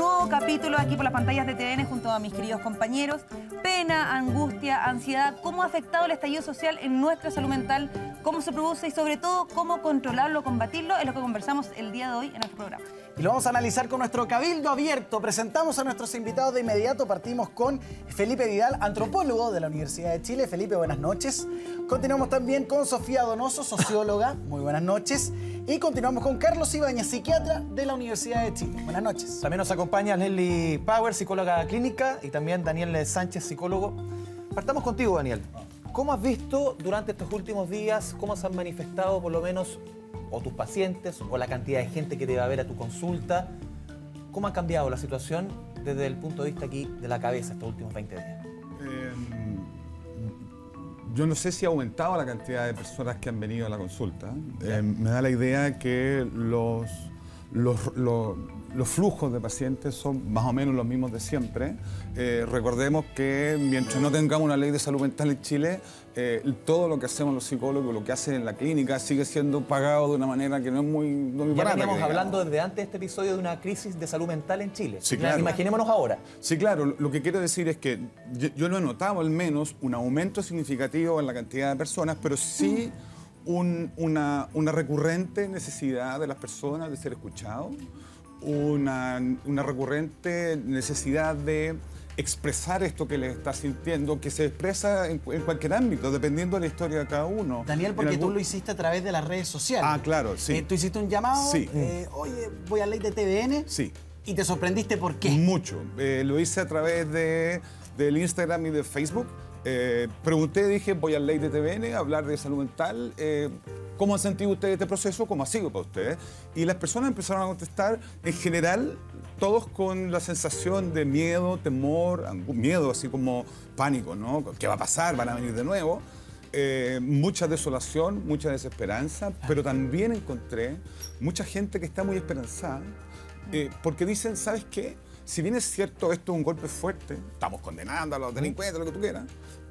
nuevo capítulo aquí por las pantallas de TVN junto a mis queridos compañeros. Pena, angustia, ansiedad, cómo ha afectado el estallido social en nuestra salud mental, cómo se produce y sobre todo cómo controlarlo, combatirlo, es lo que conversamos el día de hoy en nuestro programa. Y lo vamos a analizar con nuestro Cabildo Abierto. Presentamos a nuestros invitados de inmediato. Partimos con Felipe Vidal, antropólogo de la Universidad de Chile. Felipe, buenas noches. Continuamos también con Sofía Donoso, socióloga. Muy buenas noches. Y continuamos con Carlos Ibáñez, psiquiatra de la Universidad de Chile. Buenas noches. También nos acompaña Leslie Power, psicóloga clínica, y también Daniel Sánchez, psicólogo. Partamos contigo, Daniel. ¿Cómo has visto durante estos últimos días, cómo se han manifestado por lo menos o tus pacientes o la cantidad de gente que te va a ver a tu consulta? ¿Cómo ha cambiado la situación desde el punto de vista aquí de la cabeza estos últimos 20 días? Yo no sé si ha aumentado la cantidad de personas que han venido a la consulta. Me da la idea que los flujos de pacientes son más o menos los mismos de siempre. Recordemos que mientras no tengamos una ley de salud mental en Chile, todo lo que hacemos los psicólogos, lo que hacen en la clínica, sigue siendo pagado de una manera que no es muy barata. Ya veníamos hablando desde antes de este episodio de una crisis de salud mental en Chile. Sí, claro. Imaginémonos ahora. Sí, claro. Lo que quiero decir es que yo no he notado al menos un aumento significativo en la cantidad de personas, pero sí una recurrente necesidad de las personas de ser escuchados, una recurrente necesidad de expresar esto que les está sintiendo, que se expresa en cualquier ámbito, dependiendo de la historia de cada uno. Daniel, porque tú lo hiciste a través de las redes sociales. Ah, claro, sí. Tú hiciste un llamado, sí. Oye, voy a ley de TVN. Sí. ¿Y te sorprendiste por qué? Mucho. Lo hice a través del Instagram y de Facebook. Pregunté, dije, voy a ley de TVN a hablar de salud mental. ¿Cómo han sentido ustedes este proceso? ¿Cómo ha sido para ustedes? Y las personas empezaron a contestar, en general, todos con la sensación de miedo, temor, miedo, así como pánico, ¿no? ¿Qué va a pasar? ¿Van a venir de nuevo? Mucha desolación, mucha desesperanza, pero también encontré mucha gente que está muy esperanzada, porque dicen, ¿sabes qué? Si bien es cierto, esto es un golpe fuerte, estamos condenando a los delincuentes, lo que tú quieras,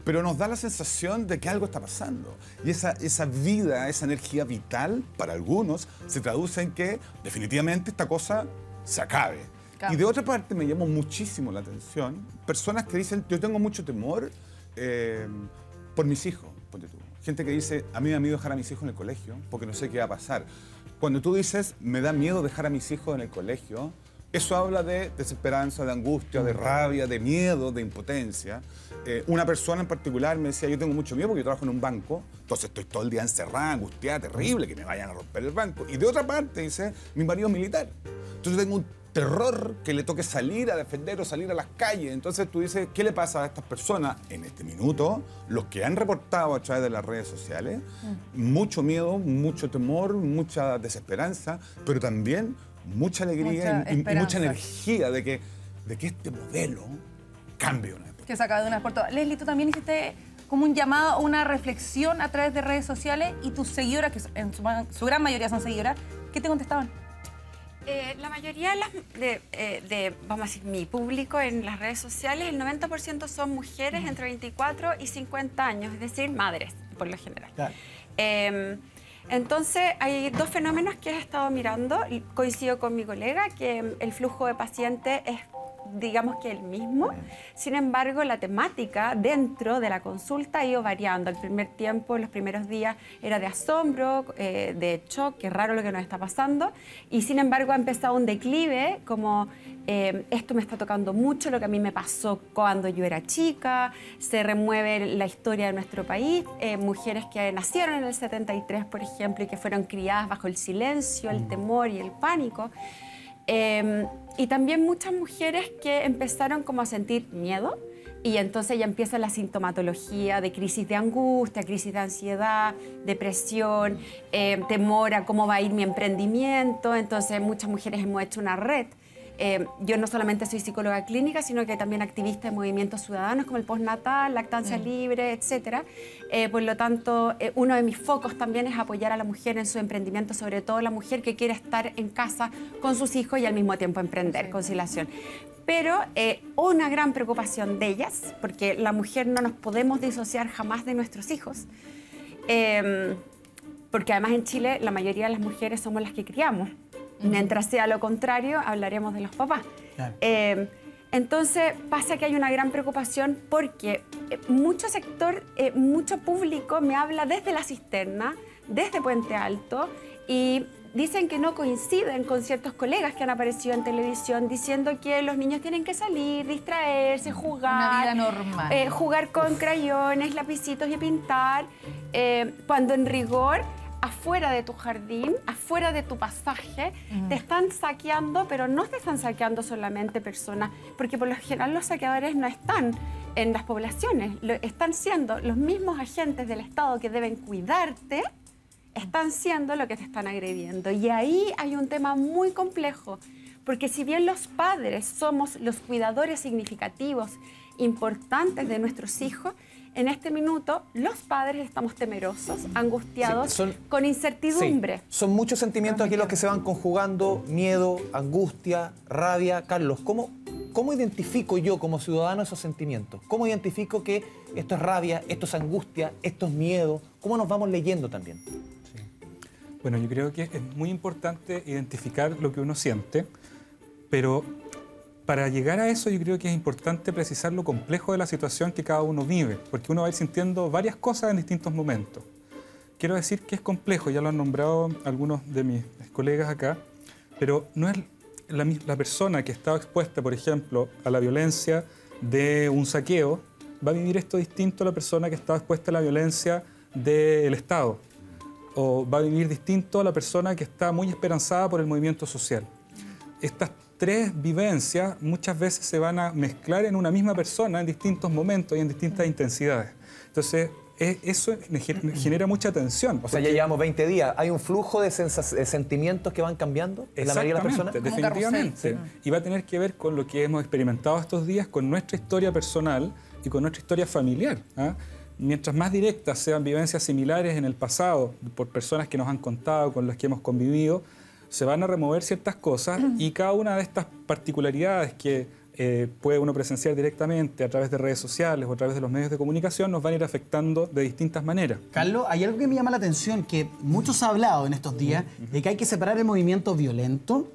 pero nos da la sensación de que algo está pasando. Y esa vida, esa energía vital, para algunos, se traduce en que definitivamente esta cosa se acabe. Claro. Y de otra parte me llamó muchísimo la atención personas que dicen, yo tengo mucho temor por mis hijos, ponte tú. Gente que dice, a mí me da miedo dejar a mis hijos en el colegio porque no sé qué va a pasar. Cuando tú dices, me da miedo dejar a mis hijos en el colegio, eso habla de desesperanza, de angustia, de rabia, de miedo, de impotencia. Una persona en particular me decía, yo tengo mucho miedo porque yo trabajo en un banco, entonces estoy todo el día encerrada, angustiada, terrible, que me vayan a romper el banco. Y de otra parte, dice, mi marido es militar. Entonces tengo un terror que le toque salir a defender o salir a las calles. Entonces tú dices, ¿qué le pasa a estas personas en este minuto? Los que han reportado a través de las redes sociales, mucho miedo, mucho temor, mucha desesperanza, pero también mucha alegría y mucha energía de que este modelo cambie una época. Que se acabe de una vez por todas. Leslie, tú también hiciste como un llamado, una reflexión a través de redes sociales y tus seguidoras, que en su gran mayoría son seguidoras, ¿qué te contestaban? La mayoría vamos a decir, mi público en las redes sociales, el 90% son mujeres entre 24 y 50 años, es decir, madres, por lo general. Claro. Entonces, hay dos fenómenos que he estado mirando. Coincido con mi colega que el flujo de pacientes es, digamos que el mismo. Sin embargo, la temática dentro de la consulta ha ido variando. El primer tiempo, los primeros días, era de asombro, de shock, qué raro lo que nos está pasando. Y sin embargo, ha empezado un declive, como esto me está tocando mucho, lo que a mí me pasó cuando yo era chica. Se remueve la historia de nuestro país. Mujeres que nacieron en el 73, por ejemplo, y que fueron criadas bajo el silencio, el temor y el pánico. Y también muchas mujeres que empezaron como a sentir miedo y entonces ya empieza la sintomatología de crisis de angustia, crisis de ansiedad, depresión, temor a cómo va a ir mi emprendimiento. Entonces muchas mujeres hemos hecho una red. Yo no solamente soy psicóloga clínica, sino que también activista de movimientos ciudadanos como el postnatal, lactancia libre, etc. Por lo tanto, uno de mis focos también es apoyar a la mujer en su emprendimiento, sobre todo la mujer que quiere estar en casa con sus hijos y al mismo tiempo emprender, conciliación. Pero una gran preocupación de ellas, porque la mujer no nos podemos disociar jamás de nuestros hijos, porque además en Chile la mayoría de las mujeres somos las que criamos. Mientras sea lo contrario, hablaremos de los papás. Claro. Entonces pasa que hay una gran preocupación porque mucho sector, mucho público me habla desde la cisterna, desde Puente Alto, y dicen que no coinciden con ciertos colegas que han aparecido en televisión diciendo que los niños tienen que salir, distraerse, jugar. Una vida normal. Jugar con crayones, lapicitos y pintar, cuando en rigor, afuera de tu jardín, afuera de tu pasaje, te están saqueando, pero no te están saqueando solamente personas, porque por lo general los saqueadores no están en las poblaciones, están siendo los mismos agentes del Estado que deben cuidarte, están siendo lo que te están agrediendo. Y ahí hay un tema muy complejo, porque si bien los padres somos los cuidadores significativos, importantes de nuestros hijos, en este minuto los padres estamos temerosos, angustiados, con incertidumbre. Sí, son muchos sentimientos aquí los que se van conjugando: miedo, angustia, rabia. Carlos, ¿cómo identifico yo como ciudadano esos sentimientos? ¿Cómo identifico que esto es rabia, esto es angustia, esto es miedo? ¿Cómo nos vamos leyendo también? Bueno, yo creo que es muy importante identificar lo que uno siente, pero para llegar a eso yo creo que es importante precisar lo complejo de la situación que cada uno vive, porque uno va a ir sintiendo varias cosas en distintos momentos. Quiero decir que es complejo, ya lo han nombrado algunos de mis colegas acá, pero no es la persona que está expuesta, por ejemplo, a la violencia de un saqueo, va a vivir esto distinto a la persona que está expuesta a la violencia del Estado, o va a vivir distinto a la persona que está muy esperanzada por el movimiento social. Estas tres vivencias muchas veces se van a mezclar en una misma persona en distintos momentos y en distintas intensidades. Entonces, eso genera mucha tensión. O sea, ya llevamos 20 días. ¿Hay un flujo de sentimientos que van cambiando en la mayoría de las personas? Definitivamente. Y va a tener que ver con lo que hemos experimentado estos días, con nuestra historia personal y con nuestra historia familiar. Mientras más directas sean vivencias similares en el pasado, por personas que nos han contado, con las que hemos convivido, se van a remover ciertas cosas y cada una de estas particularidades que puede uno presenciar directamente a través de redes sociales o a través de los medios de comunicación nos van a ir afectando de distintas maneras. Carlos, hay algo que me llama la atención, que muchos han hablado en estos días, de que hay que separar el movimiento violento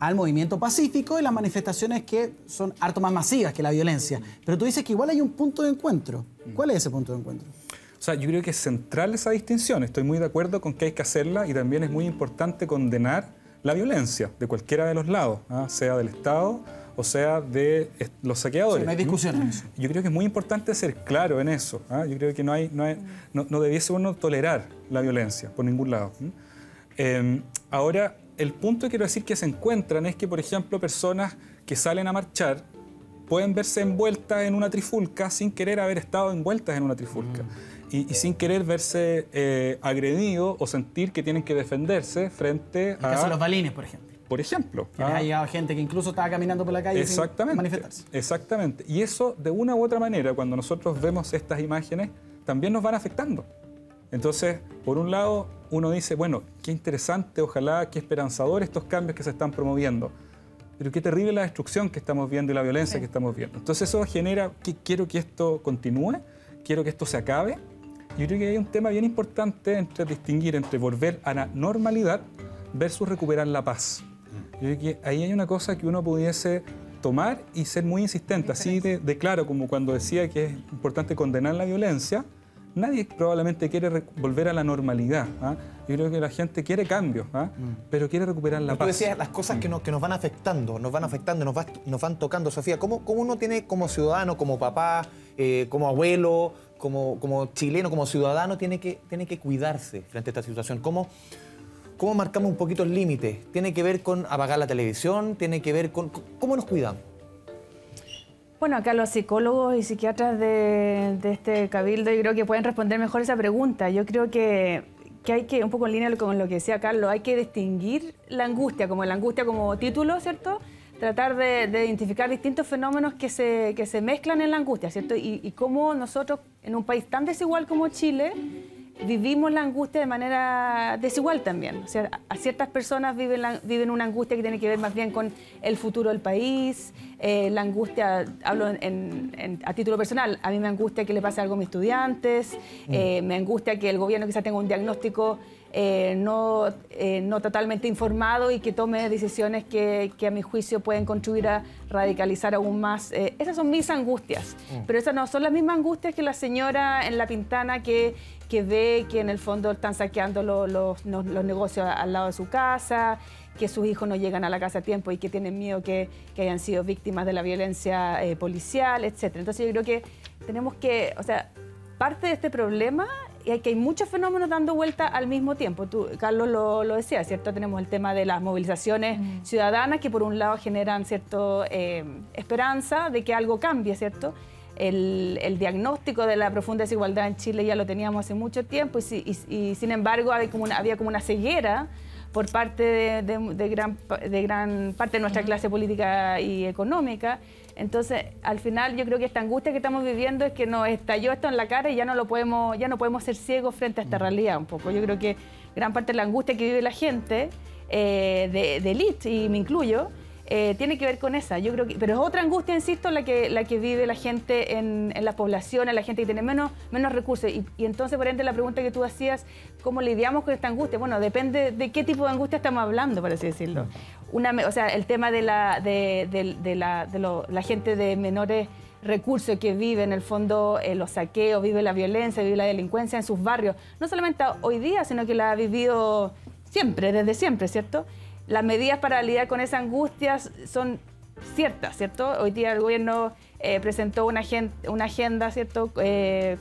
al movimiento pacífico y las manifestaciones que son harto más masivas que la violencia. Pero tú dices que igual hay un punto de encuentro. ¿Cuál es ese punto de encuentro? O sea, yo creo que es central esa distinción. Estoy muy de acuerdo con que hay que hacerla y también es muy importante condenar la violencia de cualquiera de los lados, sea del Estado o sea de los saqueadores. Sí, no hay discusión en eso. Yo creo que es muy importante ser claro en eso. Yo creo que no debiese uno tolerar la violencia por ningún lado. Ahora, el punto que quiero decir que se encuentran es que, por ejemplo, personas que salen a marchar pueden verse envueltas en una trifulca sin querer haber estado envueltas en una trifulca. Y sin querer verse agredidos o sentir que tienen que defenderse frente a... El caso de los balines, por ejemplo. Por ejemplo. Que ha llegado gente que incluso estaba caminando por la calle sin manifestarse. Exactamente. Y eso, de una u otra manera, cuando nosotros vemos estas imágenes, también nos van afectando. Entonces, por un lado, uno dice, bueno, qué interesante, ojalá, qué esperanzador estos cambios que se están promoviendo. Pero qué terrible la destrucción que estamos viendo y la violencia que estamos viendo. Entonces eso genera que quiero que esto continúe, quiero que esto se acabe. Yo creo que hay un tema bien importante entre distinguir entre volver a la normalidad versus recuperar la paz. Yo creo que ahí hay una cosa que uno pudiese tomar y ser muy insistente, así de claro, como cuando decía que es importante condenar la violencia. Nadie probablemente quiere volver a la normalidad. Yo creo que la gente quiere cambios, pero quiere recuperar la paz. Tú decías las cosas que nos van afectando, nos van tocando, Sofía. ¿Cómo uno tiene como ciudadano, como papá, como abuelo, como chileno, como ciudadano, tiene que cuidarse frente a esta situación? ¿Cómo marcamos un poquito el límite? ¿Tiene que ver con apagar la televisión? ¿Tiene que ver con cómo nos cuidamos? Bueno, acá los psicólogos y psiquiatras de este cabildo yo creo que pueden responder mejor esa pregunta. Yo creo que hay que, un poco en línea con lo que decía Carlos, hay que distinguir la angustia como título, ¿cierto? Tratar de identificar distintos fenómenos que se mezclan en la angustia, ¿cierto? Y cómo nosotros, en un país tan desigual como Chile, vivimos la angustia de manera desigual también. O sea, a ciertas personas viven una angustia que tiene que ver más bien con el futuro del país. La angustia, hablo a título personal, a mí me angustia que le pase algo a mis estudiantes, me angustia que el gobierno quizás tenga un diagnóstico no totalmente informado y que tome decisiones que a mi juicio pueden contribuir a radicalizar aún más. Esas son mis angustias, pero esas no son las mismas angustias que la señora en La Pintana que ve que en el fondo están saqueando los negocios al lado de su casa, que sus hijos no llegan a la casa a tiempo y que tienen miedo que hayan sido víctimas de la violencia policial, etc. Entonces yo creo que tenemos que, o sea, parte de este problema es que hay muchos fenómenos dando vuelta al mismo tiempo. Tú, Carlos, lo decía, ¿cierto? Tenemos el tema de las movilizaciones ciudadanas que por un lado generan cierta esperanza de que algo cambie, ¿cierto? El diagnóstico de la profunda desigualdad en Chile ya lo teníamos hace mucho tiempo y sin embargo había como una ceguera por parte de gran parte de nuestra clase política y económica. Entonces, al final, yo creo que esta angustia que estamos viviendo es que nos estalló esto en la cara y ya no podemos ser ciegos frente a esta realidad un poco. Yo creo que gran parte de la angustia que vive la gente, de élite, y me incluyo, tiene que ver con esa. Yo creo que, pero es otra angustia, insisto, la que vive la gente en la población, la gente que tiene menos recursos. Y entonces, por ejemplo, la pregunta que tú hacías, ¿cómo lidiamos con esta angustia? Bueno, depende de qué tipo de angustia estamos hablando, por así decirlo. O sea, el tema de la gente de menores recursos que vive en el fondo los saqueos, vive la violencia, vive la delincuencia en sus barrios. No solamente hoy día, sino que la ha vivido siempre, desde siempre, ¿cierto? Las medidas para lidiar con esas angustias son ciertas, ¿cierto? Hoy día el gobierno presentó una agenda, ¿cierto?,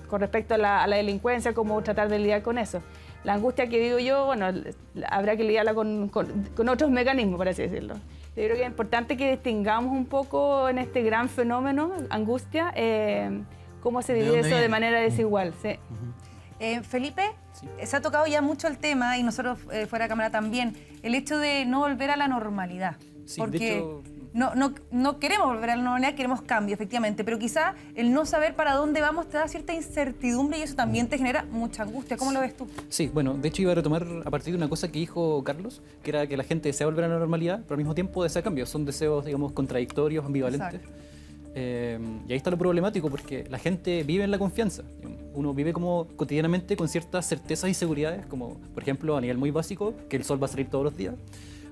con respecto a la delincuencia, cómo tratar de lidiar con eso. La angustia que vivo yo, bueno, habrá que lidiarla con otros mecanismos, por así decirlo. Yo creo que es importante que distingamos un poco en este gran fenómeno, angustia, cómo se divide eso de manera desigual. Sí. Felipe, se ha tocado ya mucho el tema, y nosotros fuera de cámara también, el hecho de no volver a la normalidad. Sí, porque de hecho, no queremos volver a la normalidad, queremos cambio, efectivamente, pero quizá el no saber para dónde vamos te da cierta incertidumbre y eso también te genera mucha angustia. ¿Cómo lo ves tú? sí, bueno, de hecho iba a retomar a partir de una cosa que dijo Carlos, que era que la gente desea volver a la normalidad, pero al mismo tiempo desea cambio. Son deseos, digamos, contradictorios, ambivalentes. Y ahí está lo problemático, porque la gente vive en la confianza. Uno vive como cotidianamente con ciertas certezas y seguridades, como por ejemplo a nivel muy básico, que el sol va a salir todos los días,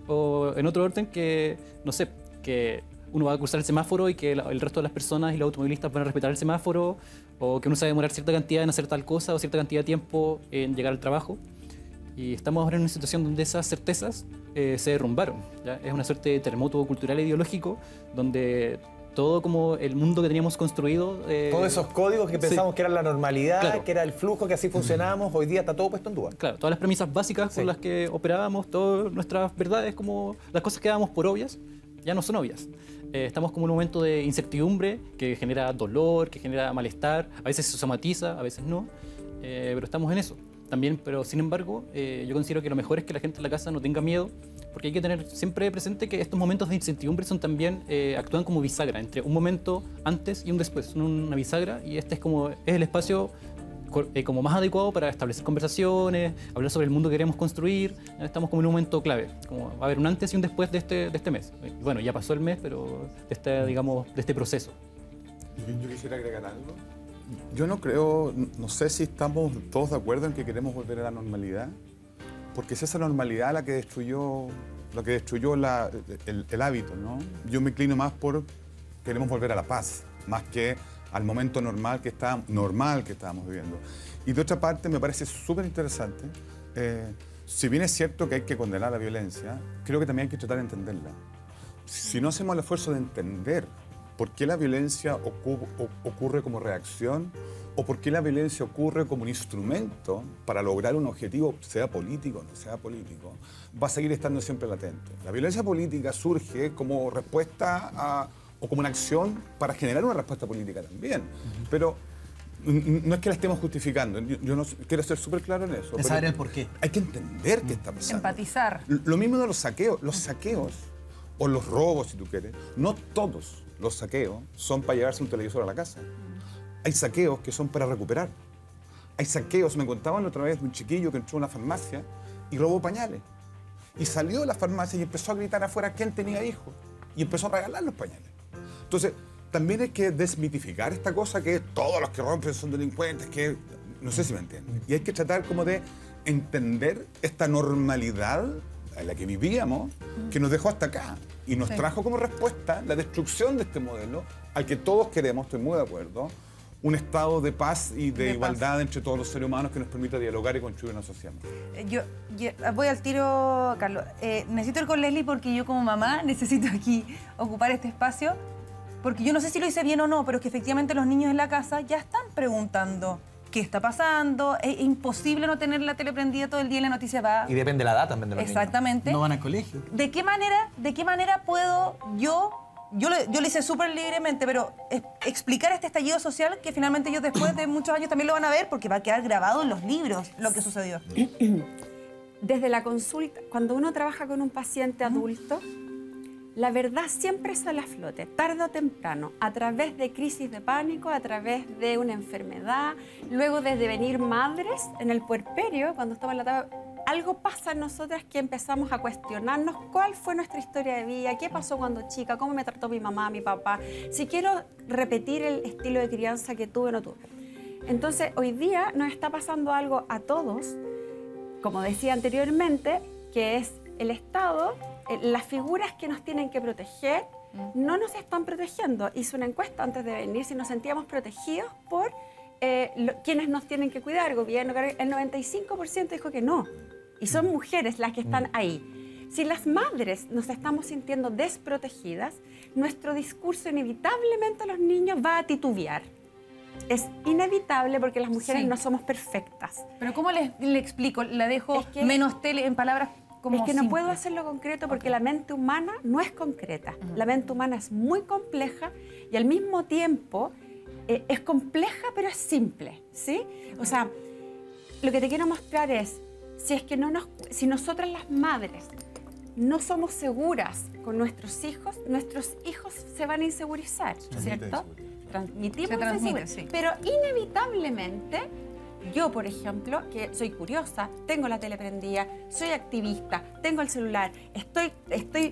o en otro orden que, no sé, que uno va a cruzar el semáforo y que el resto de las personas y los automovilistas van a respetar el semáforo, o que uno se va a demorar cierta cantidad en hacer tal cosa o cierta cantidad de tiempo en llegar al trabajo. Y estamos ahora en una situación donde esas certezas se derrumbaron, ¿ya? Es una suerte de terremoto cultural e ideológico donde todo como el mundo que teníamos construido... Todos esos códigos que pensamos que eran la normalidad, claro, que era el flujo, que así funcionábamos, hoy día está todo puesto en duda. Claro, todas las premisas básicas con las que operábamos, todas nuestras verdades, como las cosas que dábamos por obvias, ya no son obvias. Estamos como en un momento de incertidumbre que genera dolor, que genera malestar, a veces se somatiza, a veces no, pero estamos en eso. También, pero sin embargo, yo considero que lo mejor es que la gente en la casa no tenga miedo, porque hay que tener siempre presente que estos momentos de incertidumbre son también, actúan como bisagra, entre un momento antes y un después, son una bisagra, y este es el espacio como más adecuado para establecer conversaciones, hablar sobre el mundo que queremos construir. Estamos como en un momento clave, como va a haber un antes y un después de este mes. Bueno, ya pasó el mes, pero de este proceso. Yo quisiera agregar algo. Yo no creo, no sé si estamos todos de acuerdo en que queremos volver a la normalidad, porque es esa normalidad la que destruyó el hábito, ¿no? Yo me inclino más por queremos volver a la paz, más que al momento normal que estábamos viviendo. Y de otra parte me parece súper interesante, si bien es cierto que hay que condenar la violencia, creo que también hay que tratar de entenderla. Si no hacemos el esfuerzo de entender por qué la violencia ocurre como reacción o por qué la violencia ocurre como un instrumento para lograr un objetivo, sea político o no sea político, va a seguir estando siempre latente. La violencia política surge como respuesta o como una acción para generar una respuesta política también. Pero no es que la estemos justificando, yo no, quiero ser súper claro en eso. Es saber el porqué. Hay que entender qué está pasando. Empatizar. Lo mismo de los saqueos. Los saqueos, o los robos, si tú quieres, no todos los saqueos son para llevarse un televisor a la casa. Hay saqueos que son para recuperar. Hay saqueos, me contaban la otra vez de un chiquillo que entró a una farmacia y robó pañales. Y salió de la farmacia y empezó a gritar afuera quién tenía hijos. Y empezó a regalar los pañales. Entonces, también hay que desmitificar esta cosa que todos los que rompen son delincuentes, que no sé si me entienden. Y hay que tratar como de entender esta normalidad en la que vivíamos, que nos dejó hasta acá y nos trajo como respuesta la destrucción de este modelo al que todos queremos, estoy muy de acuerdo, un estado de paz y de igualdad entre todos los seres humanos que nos permita dialogar y construir una sociedad. Yo voy al tiro, Carlos. Necesito ir con Leslie porque yo como mamá necesito aquí ocupar este espacio, porque yo no sé si lo hice bien o no, pero es que efectivamente los niños en la casa ya están preguntando qué está pasando. Es imposible no tener la tele prendida todo el día y la noticia va... Y depende de la edad también de los Exactamente. No van al colegio. ¿De qué manera puedo yo lo hice súper libremente, pero explicar este estallido social que finalmente ellos después de muchos años también lo van a ver porque va a quedar grabado en los libros lo que sucedió? Desde la consulta, cuando uno trabaja con un paciente adulto, la verdad siempre sale a flote, tarde o temprano, a través de crisis de pánico, a través de una enfermedad, luego de devenir madres en el puerperio, cuando estamos en la etapa. Algo pasa en nosotras que empezamos a cuestionarnos cuál fue nuestra historia de vida, qué pasó cuando chica, cómo me trató mi mamá, mi papá, si quiero repetir el estilo de crianza que tuve o no tuve. Entonces, hoy día nos está pasando algo a todos, como decía anteriormente, que es el Estado, las figuras que nos tienen que proteger no nos están protegiendo. Hice una encuesta antes de venir si nos sentíamos protegidos por quienes nos tienen que cuidar, el gobierno. El 95% dijo que no. Y son mujeres las que están ahí. Si las madres nos estamos sintiendo desprotegidas, nuestro discurso inevitablemente a los niños va a titubear. Es inevitable porque las mujeres no somos perfectas. Pero ¿cómo le explico? La dejo menos tele en palabras como es que no simples. puedo hacerlo concreto porque la mente humana no es concreta. La mente humana es muy compleja y al mismo tiempo es compleja pero es simple, ¿sí? O sea, lo que te quiero mostrar es si nosotras las madres no somos seguras con nuestros hijos se van a insegurizar, ¿cierto? Transmitimos inseguridad. Sí. Pero inevitablemente, yo, por ejemplo, que soy curiosa, tengo la tele prendida, soy activista, tengo el celular, estoy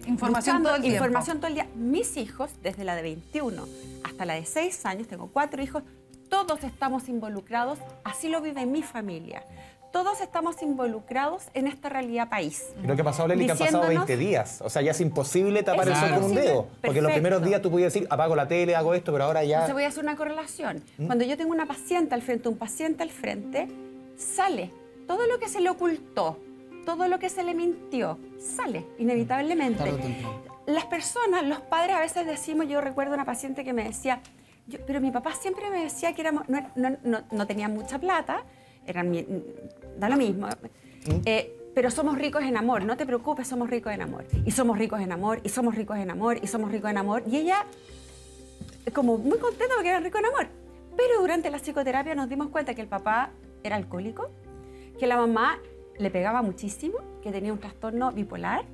información todo el tiempo. Información todo el día. Mis hijos, desde la de 21 hasta la de 6 años, tengo 4 hijos, todos estamos involucrados, así lo vive mi familia. Todos estamos involucrados en esta realidad país. Y lo que ha pasado, Leli, que han pasado 20 días. O sea, ya es imposible tapar el sol con un dedo. Porque los primeros días tú podías decir, apago la tele, hago esto, pero ahora ya... Entonces voy a hacer una correlación. Cuando yo tengo una paciente al frente, un paciente al frente, sale todo lo que se le ocultó, todo lo que se le mintió, sale inevitablemente. Las personas, los padres a veces decimos, yo recuerdo una paciente que me decía, pero mi papá siempre me decía que no tenía mucha plata, da lo mismo, pero somos ricos en amor, no te preocupes, somos ricos en amor. Y somos ricos en amor, y somos ricos en amor, y somos ricos en amor. Y ella, como muy contenta porque era rico en amor. Pero durante la psicoterapia nos dimos cuenta que el papá era alcohólico, que la mamá le pegaba muchísimo, que tenía un trastorno bipolar,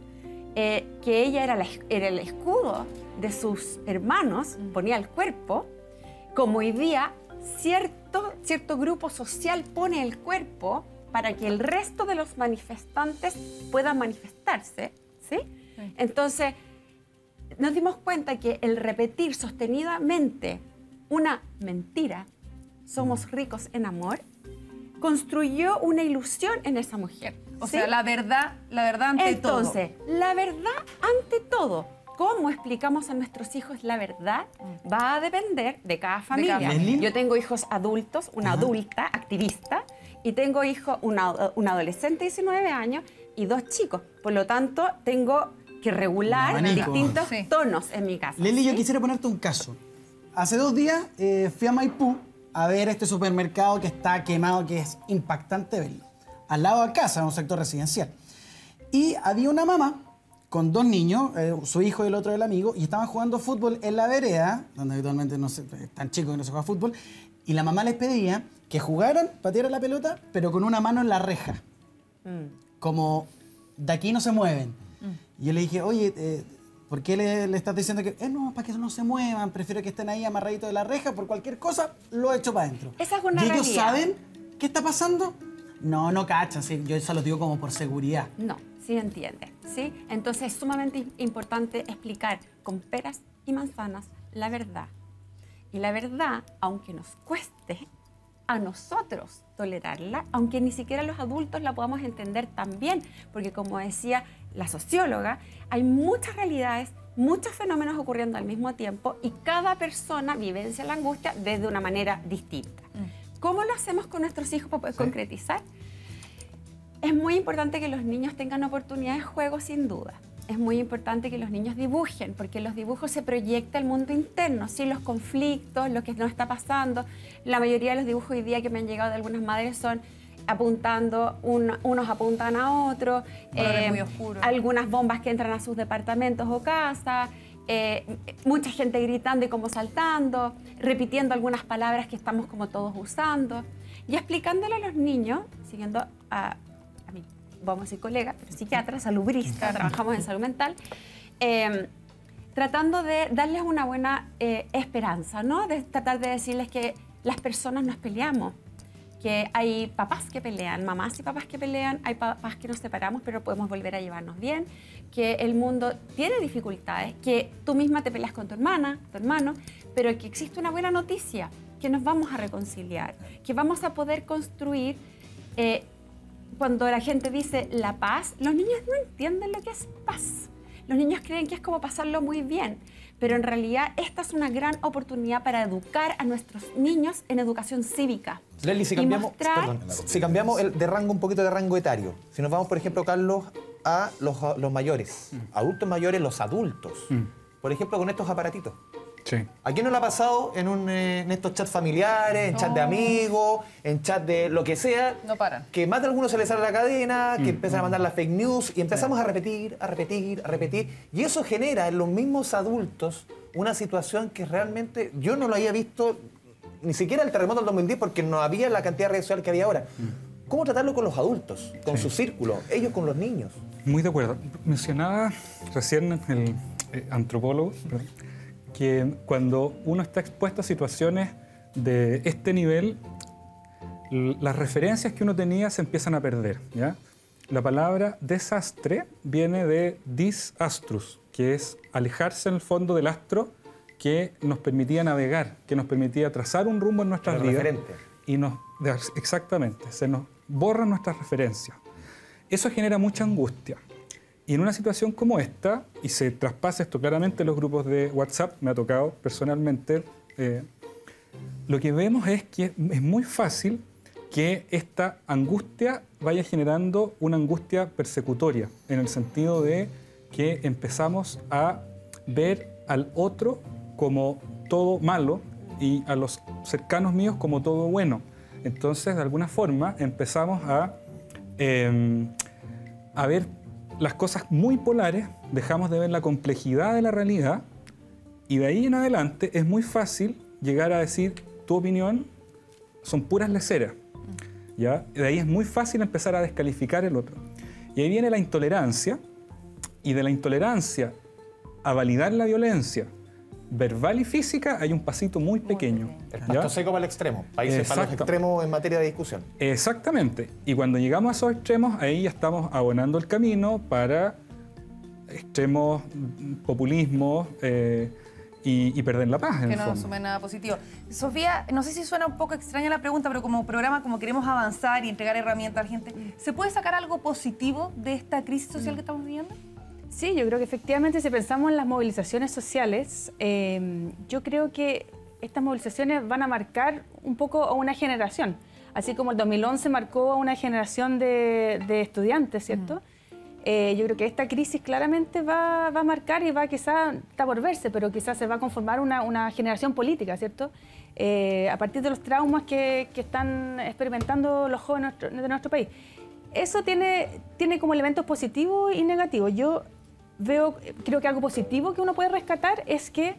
que ella era el escudo de sus hermanos, ponía el cuerpo, como hoy día cierto grupo social pone el cuerpo para que el resto de los manifestantes puedan manifestarse, ¿sí? Entonces, nos dimos cuenta que el repetir sostenidamente una mentira, somos ricos en amor, construyó una ilusión en esa mujer. O sea, la verdad ante todo. Entonces, la verdad ante todo. ¿Cómo explicamos a nuestros hijos la verdad? Va a depender de cada familia. Yo tengo hijos adultos, una adulta, activista, y tengo un adolescente de 19 años y 2 chicos. Por lo tanto, tengo que regular distintos tonos en mi casa. Leli, yo quisiera ponerte un caso. Hace 2 días fui a Maipú a ver este supermercado que está quemado, que es impactante verlo. Al lado de casa, en un sector residencial. Y había una mamá con 2 niños, su hijo y el otro del amigo, y estaban jugando fútbol en la vereda, donde habitualmente están chicos que no se juega fútbol, y la mamá les pedía que jugaran, patearan la pelota, pero con una mano en la reja. Como, de aquí no se mueven. Y yo le dije, oye, ¿por qué le estás diciendo que no, para que no se muevan, prefiero que estén ahí amarraditos de la reja, por cualquier cosa, lo echo para adentro? Esa es una ¿Y ellos realidad. saben qué está pasando? No cachan, sí, yo eso lo digo como por seguridad. No, sí entiende, ¿sí? Entonces es sumamente importante explicar con peras y manzanas la verdad. Y la verdad, aunque nos cueste, a nosotros tolerarla, aunque ni siquiera los adultos la podamos entender tan bien, porque como decía la socióloga, hay muchas realidades, muchos fenómenos ocurriendo al mismo tiempo y cada persona vivencia la angustia desde una manera distinta. ¿Cómo lo hacemos con nuestros hijos para poder concretizar? Es muy importante que los niños tengan oportunidades de juego, sin duda. Es muy importante que los niños dibujen, porque en los dibujos se proyecta el mundo interno, ¿sí? Los conflictos, lo que nos está pasando. La mayoría de los dibujos hoy día que me han llegado de algunas madres son apuntando, unos apuntan a otros, muy oscuro. algunas bombas que entran a sus departamentos o casas, mucha gente gritando y como saltando, repitiendo algunas palabras que estamos como todos usando, y explicándole a los niños, siguiendo a mí, vamos a decir colega, pero psiquiatra, salubrista, trabajamos en salud mental, tratando de darles una buena esperanza, ¿no? De tratar de decirles que las personas nos peleamos, que hay papás que pelean, mamás y papás que pelean, hay papás que nos separamos, pero podemos volver a llevarnos bien, que el mundo tiene dificultades, que tú misma te peleas con tu hermana, tu hermano, pero que existe una buena noticia, que nos vamos a reconciliar, que vamos a poder construir. Cuando la gente dice la paz, los niños no entienden lo que es paz. Los niños creen que es como pasarlo muy bien, pero en realidad esta es una gran oportunidad para educar a nuestros niños en educación cívica. Leslie, si cambiamos, si cambiamos de rango, un poquito de rango etario, si nos vamos, por ejemplo, Carlos, a los mayores, adultos mayores, los adultos, por ejemplo, con estos aparatitos. Sí. ¿A quién no le ha pasado en estos chats familiares, en chats de amigos, en chats de lo que sea? No paran. Que más de algunos se les sale la cadena, que empiezan a mandar las fake news y empezamos a repetir, a repetir, a repetir. Y eso genera en los mismos adultos una situación que realmente yo no lo había visto ni siquiera el terremoto del 2010 porque no había la cantidad de redes sociales que había ahora. ¿Cómo tratarlo con los adultos, con su círculo, ellos con los niños? Muy de acuerdo. Mencionaba recién el antropólogo, perdón, que cuando uno está expuesto a situaciones de este nivel, las referencias que uno tenía se empiezan a perder, ¿ya? La palabra desastre viene de disastrus, que es alejarse en el fondo del astro que nos permitía navegar, que nos permitía trazar un rumbo en nuestras vidas. Referente. Y exactamente, se nos borran nuestras referencias. Eso genera mucha angustia. Y en una situación como esta, y se traspasa esto claramente en los grupos de WhatsApp, me ha tocado personalmente, lo que vemos es que es muy fácil que esta angustia vaya generando una angustia persecutoria, en el sentido de que empezamos a ver al otro como todo malo y a los cercanos míos como todo bueno. Entonces, de alguna forma, empezamos a ver las cosas muy polares, dejamos de ver la complejidad de la realidad y de ahí en adelante es muy fácil llegar a decir tu opinión son puras leceras, ¿ya? De ahí es muy fácil empezar a descalificar el otro. Y ahí viene la intolerancia, y de la intolerancia a validar la violencia verbal y física hay un pasito muy pequeño. El pasto seco para el extremo, países para los extremos en materia de discusión. Exactamente. Y cuando llegamos a esos extremos, ahí ya estamos abonando el camino para extremos, populismo y perder la paz, en Que el no fondo. sume nada positivo. Sofía, no sé si suena un poco extraña la pregunta, pero como programa, como queremos avanzar y entregar herramientas a la gente, ¿se puede sacar algo positivo de esta crisis social que estamos viviendo? Sí, yo creo que efectivamente si pensamos en las movilizaciones sociales, yo creo que estas movilizaciones van a marcar un poco a una generación, así como el 2011 marcó a una generación de estudiantes, ¿cierto? Yo creo que esta crisis claramente va a marcar y quizás está por verse, pero quizás se va a conformar una generación política, ¿cierto? A partir de los traumas que están experimentando los jóvenes de nuestro país. Eso tiene como elementos positivos y negativos. Yo creo que algo positivo que uno puede rescatar es que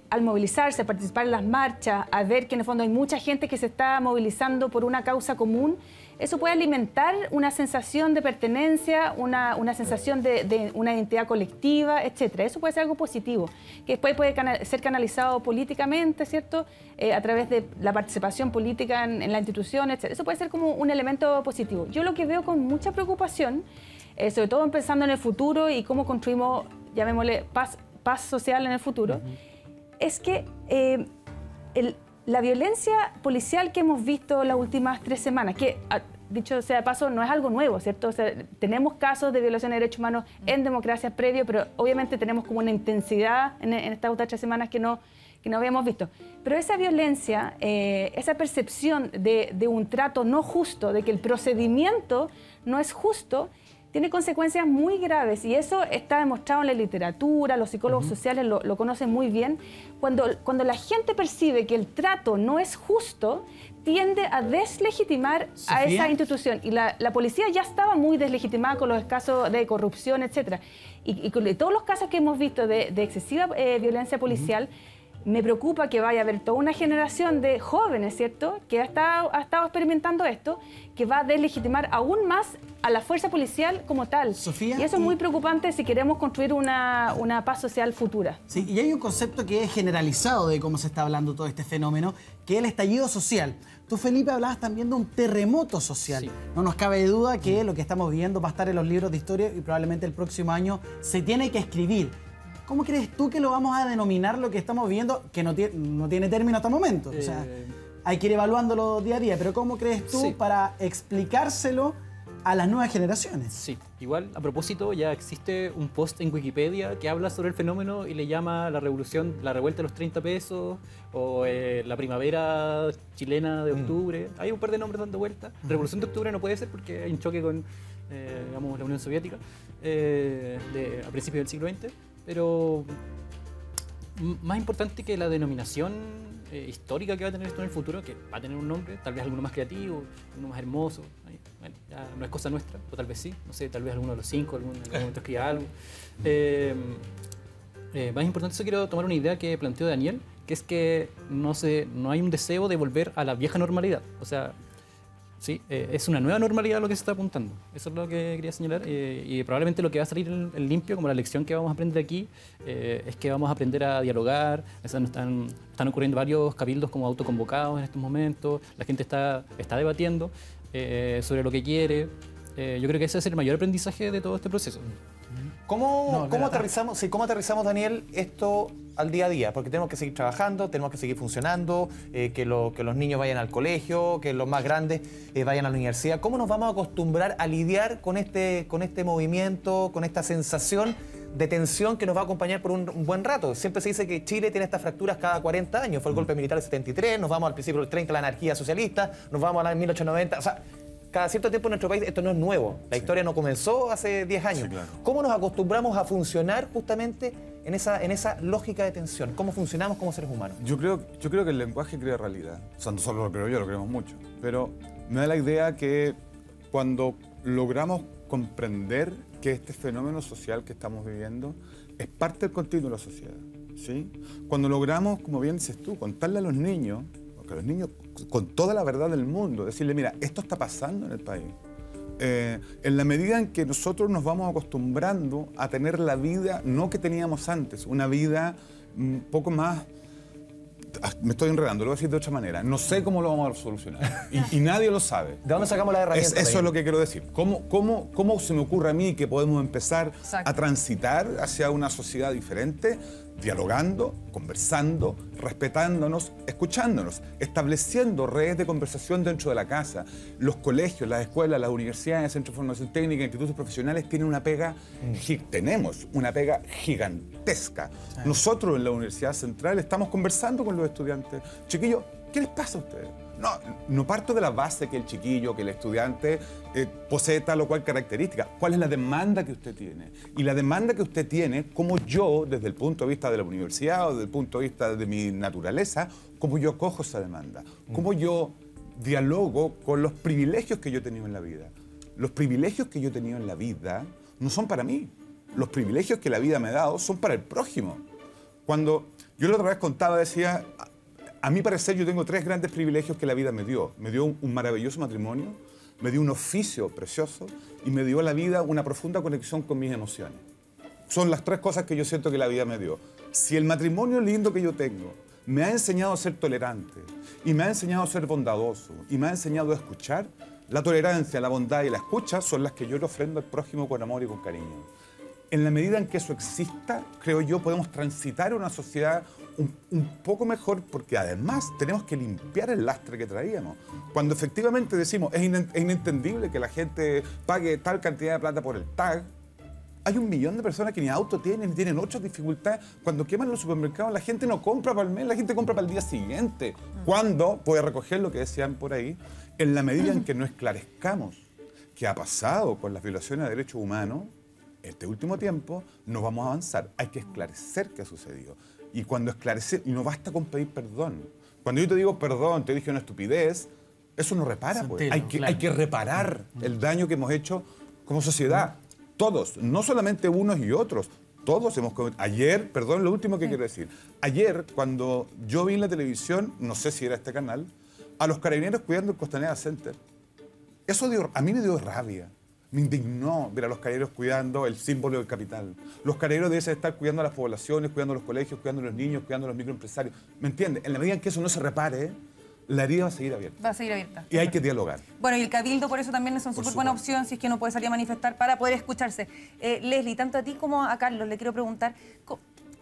al movilizarse, a participar en las marchas, a ver que en el fondo hay mucha gente que se está movilizando por una causa común, eso puede alimentar una sensación de pertenencia, una sensación de una identidad colectiva, etc. Eso puede ser algo positivo, que después puede ser canalizado políticamente, ¿cierto? A través de la participación política en la institución, etc. Eso puede ser como un elemento positivo. Yo lo que veo con mucha preocupación, sobre todo pensando en el futuro y cómo construimos, llamémosle, paz social en el futuro, es que La violencia policial que hemos visto las últimas 3 semanas, que dicho sea de paso, no es algo nuevo, ¿cierto? O sea, tenemos casos de violación de derechos humanos en democracias previo, pero obviamente tenemos como una intensidad en estas otras 3 semanas que no habíamos visto. Pero esa violencia, esa percepción de un trato no justo, de que el procedimiento no es justo, tiene consecuencias muy graves, y eso está demostrado en la literatura, los psicólogos sociales lo conocen muy bien. Cuando la gente percibe que el trato no es justo, tiende a deslegitimar a esa institución. Y la policía ya estaba muy deslegitimada con los casos de corrupción, etc. Y con todos los casos que hemos visto de excesiva violencia policial, me preocupa que vaya a haber toda una generación de jóvenes, ¿cierto?, que ha estado experimentando esto, que va a deslegitimar aún más a la fuerza policial como tal. Sofía, y eso es muy preocupante si queremos construir una paz social futura. Sí, y hay un concepto que es generalizado de cómo se está hablando todo este fenómeno, que es el estallido social. Tú, Felipe, hablabas también de un terremoto social. Sí. No nos cabe duda que lo que estamos viviendo va a estar en los libros de historia y probablemente el próximo año se tiene que escribir. ¿Cómo crees tú que lo vamos a denominar lo que estamos viviendo, que no tiene término hasta el momento? O sea, hay que ir evaluándolo día a día, pero ¿cómo crees tú para explicárselo a las nuevas generaciones? Sí, igual, a propósito, ya existe un post en Wikipedia que habla sobre el fenómeno y le llama la revolución, la revuelta de los 30 pesos, o la primavera chilena de octubre. Hay un par de nombres dando vuelta. Revolución de octubre no puede ser porque hay un choque con digamos, la Unión Soviética a principios del siglo XX. Pero más importante que la denominación histórica que va a tener esto en el futuro, que va a tener un nombre, tal vez alguno más creativo, uno más hermoso, bueno, ya no es cosa nuestra, o tal vez sí, no sé, tal vez alguno de los 5, en algún momento escriba algo. Más importante, eso quiero tomar una idea que planteó Daniel, que es que no hay un deseo de volver a la vieja normalidad, o sea, sí, es una nueva normalidad a lo que se está apuntando. Eso es lo que quería señalar. Y probablemente lo que va a salir en limpio, como la lección que vamos a aprender aquí, es que vamos a aprender a dialogar. Están ocurriendo varios cabildos como autoconvocados en estos momentos. La gente está debatiendo sobre lo que quiere. Yo creo que ese es el mayor aprendizaje de todo este proceso. ¿Cómo aterrizamos, Daniel, esto al día a día? Porque tenemos que seguir trabajando, tenemos que seguir funcionando, que los niños vayan al colegio, que los más grandes vayan a la universidad. ¿Cómo nos vamos a acostumbrar a lidiar con este movimiento, con esta sensación de tensión que nos va a acompañar por un buen rato? Siempre se dice que Chile tiene estas fracturas cada 40 años. Fue el golpe militar del 73, nos vamos al principio del 30, la anarquía socialista, nos vamos a la 1890... O sea, cada cierto tiempo en nuestro país esto no es nuevo. La historia no comenzó hace 10 años. Sí, claro. ¿Cómo nos acostumbramos a funcionar justamente en esa lógica de tensión? ¿Cómo funcionamos como seres humanos? Yo creo que el lenguaje crea realidad. O sea, no solo lo creo yo, lo creemos mucho. Pero me da la idea que cuando logramos comprender que este fenómeno social que estamos viviendo es parte del continuo de la sociedad, ¿sí? Cuando logramos, como bien dices tú, contarle a los niños, con toda la verdad del mundo, decirle, mira, esto está pasando en el país. En la medida en que nosotros nos vamos acostumbrando a tener la vida, no que teníamos antes, una vida un poco más... Me estoy enredando, lo voy a decir de otra manera. No sé cómo lo vamos a solucionar. Y nadie lo sabe. ¿De dónde sacamos la herramienta? Eso es lo que quiero decir. ¿Cómo se me ocurre a mí que podemos empezar a transitar hacia una sociedad diferente? Dialogando, conversando, respetándonos, escuchándonos, estableciendo redes de conversación dentro de la casa. Los colegios, las escuelas, las universidades, centros de formación técnica, institutos profesionales tienen una pega, tenemos una pega gigantesca. Nosotros en la Universidad Central estamos conversando con los estudiantes. Chiquillos, ¿qué les pasa a ustedes? No parto de la base que el chiquillo, que el estudiante posee tal o cual característica. ¿Cuál es la demanda que usted tiene? Y la demanda que usted tiene, como yo, desde el punto de vista de la universidad o desde el punto de vista de mi naturaleza, cómo yo cojo esa demanda, cómo yo dialogo con los privilegios que yo he tenido en la vida. Los privilegios que yo he tenido en la vida no son para mí. Los privilegios que la vida me ha dado son para el prójimo. Cuando yo la otra vez contaba, decía... A mi parecer, yo tengo 3 grandes privilegios que la vida me dio. Me dio un maravilloso matrimonio, me dio un oficio precioso y me dio a la vida una profunda conexión con mis emociones. Son las 3 cosas que yo siento que la vida me dio. Si el matrimonio lindo que yo tengo me ha enseñado a ser tolerante y me ha enseñado a ser bondadoso y me ha enseñado a escuchar, la tolerancia, la bondad y la escucha son las que yo le ofrendo al prójimo con amor y con cariño. En la medida en que eso exista, creo yo, podemos transitar una sociedad un poco mejor, porque además tenemos que limpiar el lastre que traíamos. Cuando efectivamente decimos es inentendible que la gente pague tal cantidad de plata por el tag, hay 1 millón de personas que ni auto tienen, ni tienen otras dificultades. Cuando queman los supermercados, la gente no compra para el mes, la gente compra para el día siguiente. ¿Cuándo puede recoger lo que decían por ahí? En la medida en que no esclarezcamos qué ha pasado con las violaciones de derechos humanos, este último tiempo, no vamos a avanzar. Hay que esclarecer qué ha sucedido. Y cuando esclarecer, y no basta con pedir perdón. Cuando yo te digo perdón, te dije una estupidez, eso no repara. Pues. Hay que reparar el daño que hemos hecho como sociedad. Todos, no solamente unos y otros. Todos hemos cometido. Ayer, perdón, lo último que quiero decir. Ayer, cuando yo vi en la televisión, no sé si era este canal, a los carabineros cuidando el Costanera Center. Eso a mí me dio rabia. Me indignó ver a los carabineros cuidando el símbolo del capital. Los carabineros deben estar cuidando a las poblaciones, cuidando a los colegios, cuidando a los niños, cuidando a los microempresarios. ¿Me entiendes? En la medida en que eso no se repare, la herida va a seguir abierta. Va a seguir abierta. Y hay que dialogar. Bueno, y el cabildo por eso también es una súper buena opción, si es que no puede salir a manifestar, para poder escucharse. Leslie, tanto a ti como a Carlos le quiero preguntar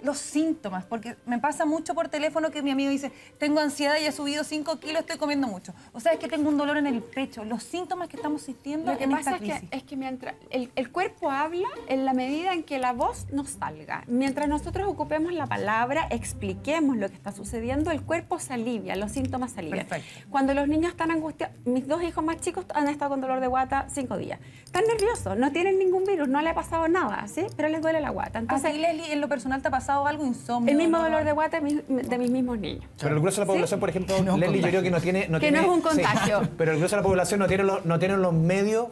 los síntomas, porque me pasa mucho por teléfono que mi amigo dice, tengo ansiedad y he subido 5 kilos, estoy comiendo mucho. O sea, es que tengo un dolor en el pecho. Los síntomas que estamos sintiendo Lo que pasa es que mientras el cuerpo habla en la medida en que la voz nos salga. Mientras nosotros ocupemos la palabra, expliquemos lo que está sucediendo, el cuerpo se alivia, los síntomas se alivian. Perfecto. Cuando los niños están angustiados, mis 2 hijos más chicos han estado con dolor de guata 5 días. Están nerviosos, no tienen ningún virus, no le ha pasado nada, ¿sí? Pero les duele la guata. Entonces, ¿a ti, Leslie, en lo personal te ha pasado algo, insomnio? El mismo dolor de guata de mis mismos niños. Pero el grueso de la población, por ejemplo, Leslie, yo creo que no tiene... no es un contagio. Sí, pero el grueso de la población no tiene los medios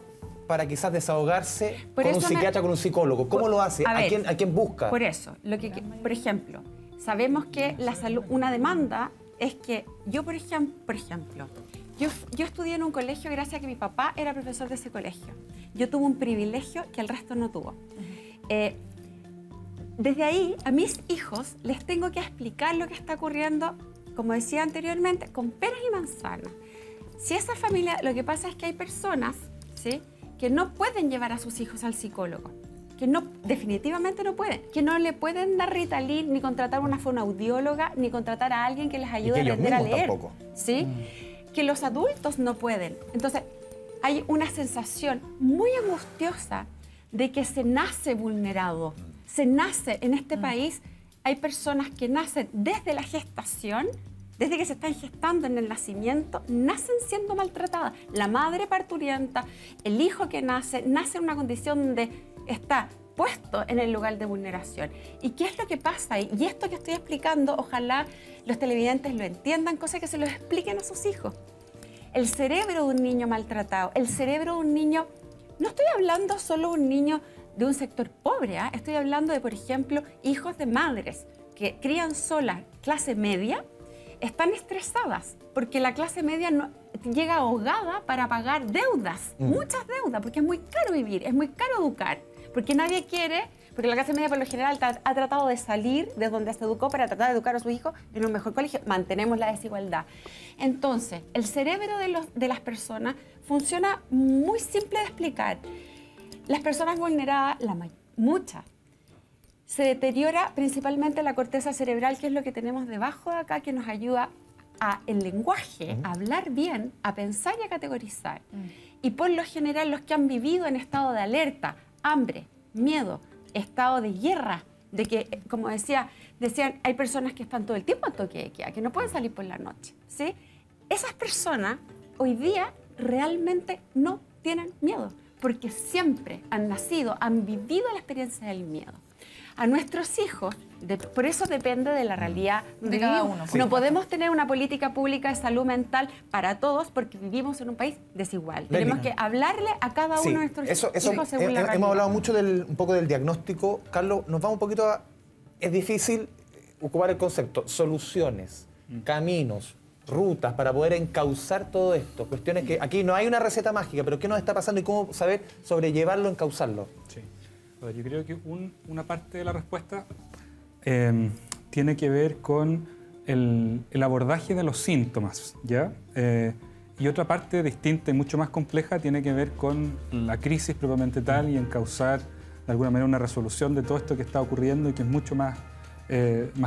para quizás desahogarse con un psiquiatra, con un psicólogo. ¿Cómo lo hace? ¿A quién busca? Por eso, por ejemplo, sabemos que la salud, una demanda es que yo, por ejemplo, yo estudié en un colegio gracias a que mi papá era profesor de ese colegio. Yo tuve un privilegio que el resto no tuvo. Desde ahí, a mis hijos les tengo que explicar lo que está ocurriendo, como decía anteriormente, con peras y manzanas. Si esa familia, lo que pasa es que hay personas, ¿sí?, que no pueden llevar a sus hijos al psicólogo, que definitivamente no pueden, que no le pueden dar Ritalin, ni contratar una fonoaudióloga, ni contratar a alguien que les ayude a aprender a leer. Tampoco. ¿Sí? Que los adultos no pueden. Entonces, hay una sensación muy angustiosa de que se nace vulnerado. Se nace en este país, hay personas que nacen desde la gestación, desde que se están gestando en el nacimiento, nacen siendo maltratadas. La madre parturienta, el hijo que nace en una condición donde está puesto en el lugar de vulneración. ¿Y qué es lo que pasa? Y esto que estoy explicando, ojalá los televidentes lo entiendan, cosa que se lo expliquen a sus hijos. El cerebro de un niño maltratado, el cerebro de un niño, no estoy hablando solo de un niño de un sector pobre, ¿eh? Estoy hablando de, por ejemplo, hijos de madres que crían solas, clase media, están estresadas porque la clase media no, llega ahogada para pagar deudas, muchas deudas, porque es muy caro vivir, es muy caro educar, porque nadie quiere, porque la clase media por lo general ha tratado de salir de donde se educó para tratar de educar a su hijo en un mejor colegio. Mantenemos la desigualdad. Entonces, el cerebro de las personas funciona muy simple de explicar. Las personas vulneradas, muchas, se deteriora principalmente la corteza cerebral, que es lo que tenemos debajo de acá, que nos ayuda a el lenguaje, a hablar bien, a pensar y a categorizar. Y por lo general los que han vivido en estado de alerta, hambre, miedo, estado de guerra, de que, como decían, hay personas que están todo el tiempo a toque de queda, que no pueden salir por la noche, ¿sí? Esas personas hoy día realmente no tienen miedo, porque siempre han nacido, han vivido la experiencia del miedo. A nuestros hijos, por eso depende de la realidad de cada uno. No podemos tener una política pública de salud mental para todos porque vivimos en un país desigual. Tenemos que hablarle a cada uno de nuestros hijos según la realidad. Hemos hablado mucho un poco del diagnóstico. Carlos, nos vamos un poquito a... Es difícil ocupar el concepto. Soluciones, caminos, rutas para poder encauzar todo esto. Cuestiones que aquí no hay una receta mágica, pero ¿qué nos está pasando y cómo saber sobrellevarlo, encauzarlo? Sí. Yo creo que una parte de la respuesta tiene que ver con el abordaje de los síntomas, ¿ya? Y otra parte distinta y mucho más compleja tiene que ver con la crisis propiamente tal y encauzar de alguna manera una resolución de todo esto que está ocurriendo y que es mucho más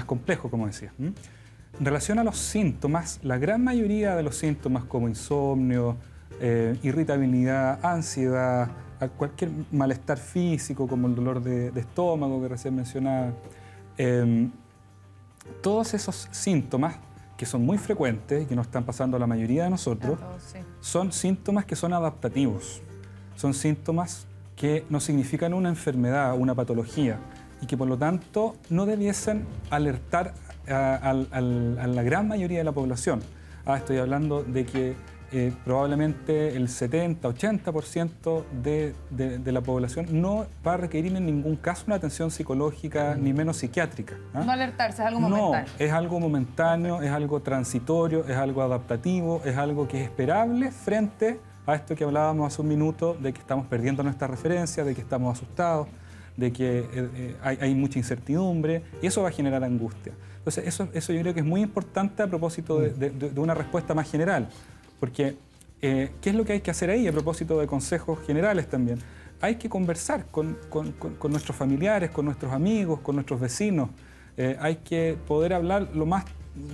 complejo, como decía. En relación a los síntomas, la gran mayoría de los síntomas como insomnio, irritabilidad, ansiedad, cualquier malestar físico como el dolor de estómago que recién mencionaba, todos esos síntomas que son muy frecuentes y que nos están pasando a la mayoría de nosotros, son síntomas que son adaptativos, son síntomas que no significan una enfermedad, una patología, y que por lo tanto no debiesen alertar a la gran mayoría de la población. Estoy hablando de que probablemente el 70-80% de la población no va a requerir en ningún caso una atención psicológica ni menos psiquiátrica. No alertarse, es algo momentáneo. No, es algo momentáneo, es algo transitorio, es algo adaptativo, es algo que es esperable frente a esto que hablábamos hace un minuto, de que estamos perdiendo nuestra referencia, de que estamos asustados, de que hay mucha incertidumbre, y eso va a generar angustia. Entonces, eso yo creo que es muy importante a propósito de una respuesta más general, porque ¿qué es lo que hay que hacer ahí a propósito de consejos generales también? Hay que conversar con nuestros familiares, con nuestros amigos, con nuestros vecinos, hay que poder hablar lo más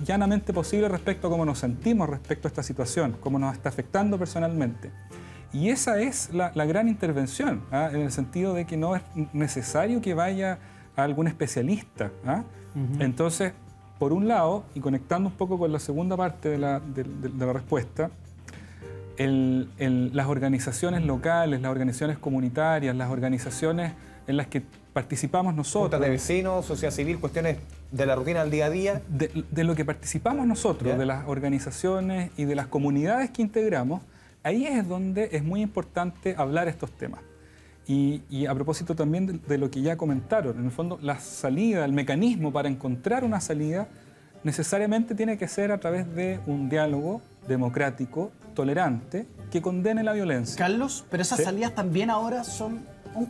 llanamente posible respecto a cómo nos sentimos respecto a esta situación, cómo nos está afectando personalmente. Y esa es la gran intervención, en el sentido de que no es necesario que vaya a algún especialista. Entonces, por un lado, y conectando un poco con la segunda parte de la respuesta, las organizaciones locales, las organizaciones comunitarias, las organizaciones en las que participamos nosotros. Juntas de vecinos, sociedad civil, cuestiones de la rutina del día a día. De lo que participamos nosotros, de las organizaciones y de las comunidades que integramos, ahí es donde es muy importante hablar estos temas. Y a propósito también de lo que ya comentaron, en el fondo la salida, el mecanismo para encontrar una salida necesariamente tiene que ser a través de un diálogo democrático, tolerante, que condene la violencia. Carlos, pero esas salidas también ahora son